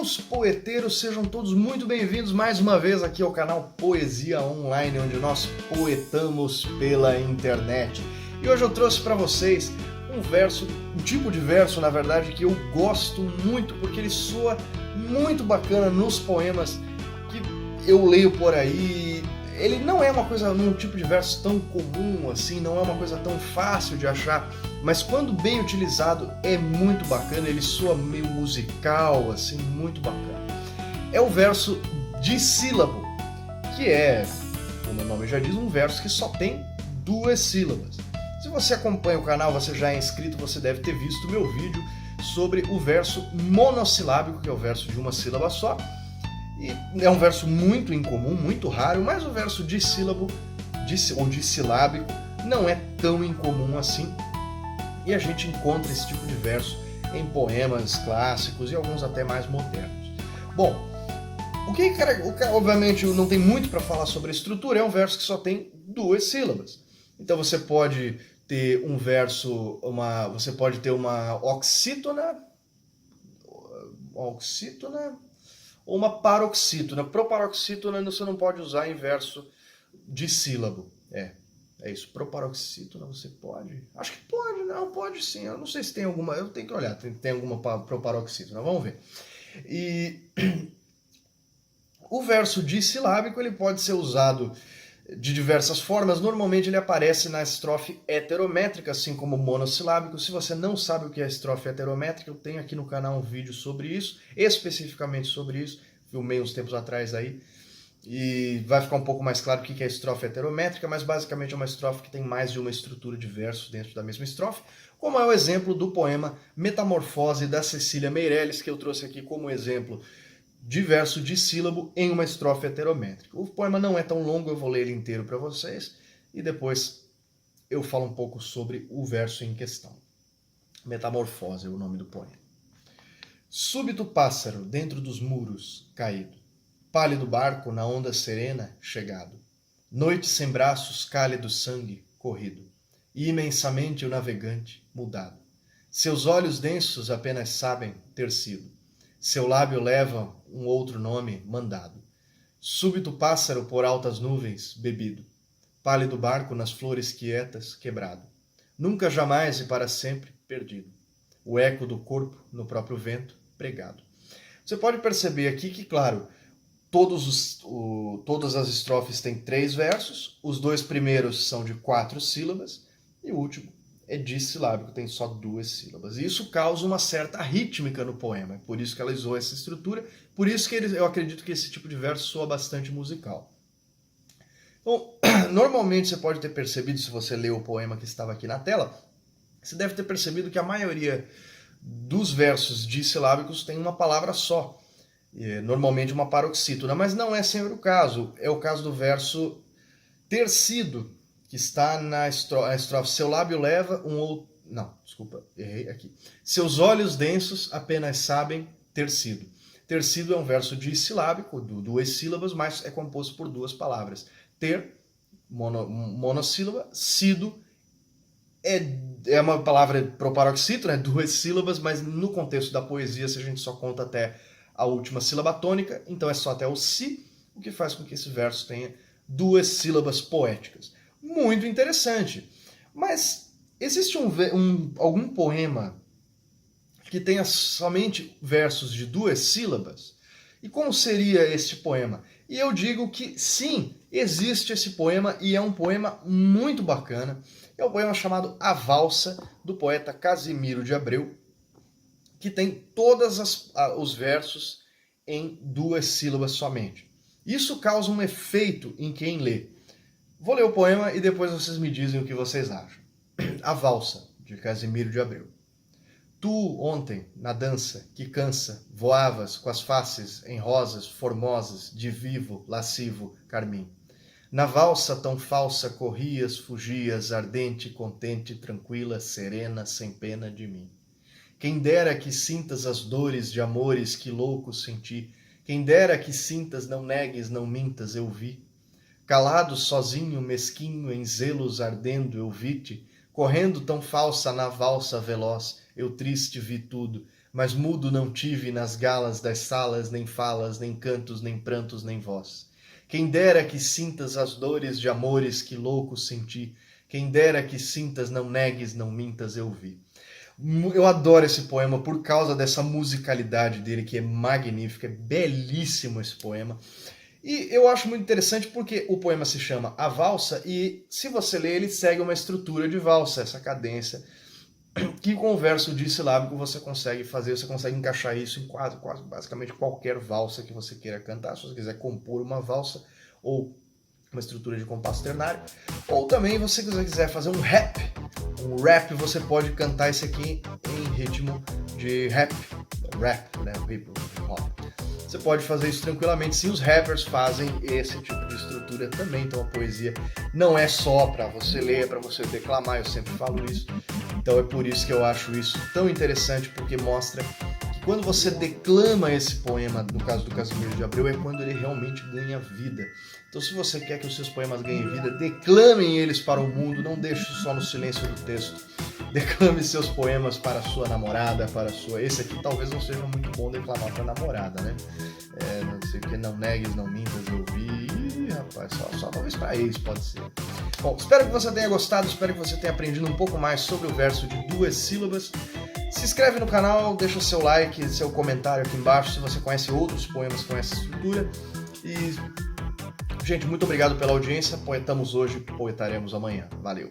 Meus poeteiros, sejam todos muito bem-vindos mais uma vez aqui ao canal Poesia Online, onde nós poetamos pela internet. E hoje eu trouxe para vocês um tipo de verso, na verdade, que eu gosto muito, porque ele soa muito bacana nos poemas que eu leio por aí. Ele não é uma coisa, um tipo de verso tão comum assim, não é uma coisa tão fácil de achar, mas quando bem utilizado é muito bacana, ele soa meio musical, assim, muito bacana. É o verso dissílabo, que é, como o nome já diz, um verso que só tem duas sílabas. Se você acompanha o canal, você já é inscrito, você deve ter visto o meu vídeo sobre o verso monossilábico, que é o verso de uma sílaba só. E é um verso muito incomum, muito raro, mas o verso dissílabo ou dissilábico não é tão incomum assim. E a gente encontra esse tipo de verso em poemas clássicos e alguns até mais modernos. Bom, obviamente não tem muito para falar sobre a estrutura, é um verso que só tem duas sílabas. Então você pode ter um verso, você pode ter uma oxítona ou uma paroxítona. Proparoxítona você não pode usar em verso dissílabo. É isso. Proparoxítona você pode? Acho que pode, não, pode sim. Eu não sei se tem alguma, eu tenho que olhar, tem alguma proparoxítona, vamos ver. E o verso dissilábico ele pode ser usado de diversas formas. Normalmente ele aparece na estrofe heterométrica, assim como o monossilábico. Se você não sabe o que é a estrofe heterométrica, eu tenho aqui no canal um vídeo sobre isso, especificamente sobre isso, filmei uns tempos atrás aí, e vai ficar um pouco mais claro o que é a estrofe heterométrica, mas basicamente é uma estrofe que tem mais de uma estrutura de verso dentro da mesma estrofe, como é o exemplo do poema Metamorfose, da Cecília Meirelles, que eu trouxe aqui como exemplo de verso dissílabo em uma estrofe heterométrica. O poema não é tão longo, eu vou ler ele inteiro para vocês e depois eu falo um pouco sobre o verso em questão. Metamorfose é o nome do poema. Súbito pássaro dentro dos muros caído, pálido barco na onda serena chegado, noite sem braços, cálido sangue corrido, e imensamente o navegante mudado. Seus olhos densos apenas sabem ter sido, seu lábio leva um outro nome mandado. Súbito pássaro por altas nuvens bebido, pálido barco nas flores quietas quebrado, nunca jamais e para sempre perdido, o eco do corpo no próprio vento pregado. Você pode perceber aqui que, claro, todas as estrofes têm 3 versos, os 2 primeiros são de 4 sílabas e o último é dissilábico, tem só 2 sílabas. E isso causa uma certa rítmica no poema, é por isso que ela usou essa estrutura, por isso que eu acredito que esse tipo de verso soa bastante musical. Então, normalmente você pode ter percebido, se você leu o poema que estava aqui na tela, você deve ter percebido que a maioria dos versos dissilábicos tem uma palavra só. Normalmente uma paroxítona, mas não é sempre o caso. É o caso do verso tercido, que está na estrofe. Seu lábio leva um outro... Não, desculpa, errei aqui. Seus olhos densos apenas sabem ter sido. Ter sido é um verso dissilábico, 2 sílabas, mas é composto por 2 palavras. Ter, monossílaba, sido é uma palavra proparoxítona, 2 sílabas, mas no contexto da poesia, se a gente só conta até a última sílaba tônica, então é só até o si, o que faz com que esse verso tenha 2 sílabas poéticas. Muito interessante. Mas existe algum poema que tenha somente versos de 2 sílabas? E como seria este poema? E eu digo que sim, existe esse poema e é um poema muito bacana. É um poema chamado A Valsa, do poeta Casimiro de Abreu, que tem todos os versos em 2 sílabas somente. Isso causa um efeito em quem lê. Vou ler o poema e depois vocês me dizem o que vocês acham. A Valsa, de Casimiro de Abreu. Tu, ontem, na dança, que cansa, voavas com as faces em rosas formosas, de vivo, lascivo, carmim. Na valsa tão falsa corrias, fugias, ardente, contente, tranquila, serena, sem pena de mim. Quem dera que sintas as dores de amores que louco senti. Quem dera que sintas, não negues, não mintas, eu vi. Calado, sozinho, mesquinho, em zelos ardendo, eu vi-te. Correndo tão falsa na valsa veloz, eu triste vi tudo. mas mudo não tive nas galas das salas, nem falas, nem cantos, nem prantos, nem voz. Quem dera que sintas as dores de amores que loucos senti, quem dera que sintas, não negues, não mintas, eu vi. Eu adoro esse poema por causa dessa musicalidade dele, que é magnífica, é belíssimo esse poema. E eu acho muito interessante porque o poema se chama A Valsa e, se você ler, ele segue uma estrutura de valsa, essa cadência, que com o verso dissilábico você consegue fazer, você consegue encaixar isso em quase basicamente qualquer valsa que você queira cantar. Se você quiser compor uma valsa ou uma estrutura de compasso ternário, ou também se você quiser fazer um rap, você pode cantar esse aqui em ritmo de rap, né, hip hop. Você pode fazer isso tranquilamente. Sim, os rappers fazem esse tipo de estrutura também. Então a poesia não é só para você ler, é para você declamar, eu sempre falo isso. Então é por isso que eu acho isso tão interessante, porque mostra que quando você declama esse poema, no caso do Casimiro de Abreu, é quando ele realmente ganha vida. Então se você quer que os seus poemas ganhem vida, declamem eles para o mundo, não deixe só no silêncio do texto. Declame seus poemas para a sua namorada, para a sua... Esse aqui talvez não seja muito bom declamar para a namorada, né? Não sei o que, não negues, não mintas, eu vi... Ih, rapaz, só talvez para ex pode ser. Bom, espero que você tenha gostado, espero que você tenha aprendido um pouco mais sobre o verso de 2 sílabas. Se inscreve no canal, deixa seu like, seu comentário aqui embaixo se você conhece outros poemas com essa estrutura. E, gente, muito obrigado pela audiência. Poetamos hoje, poetaremos amanhã. Valeu!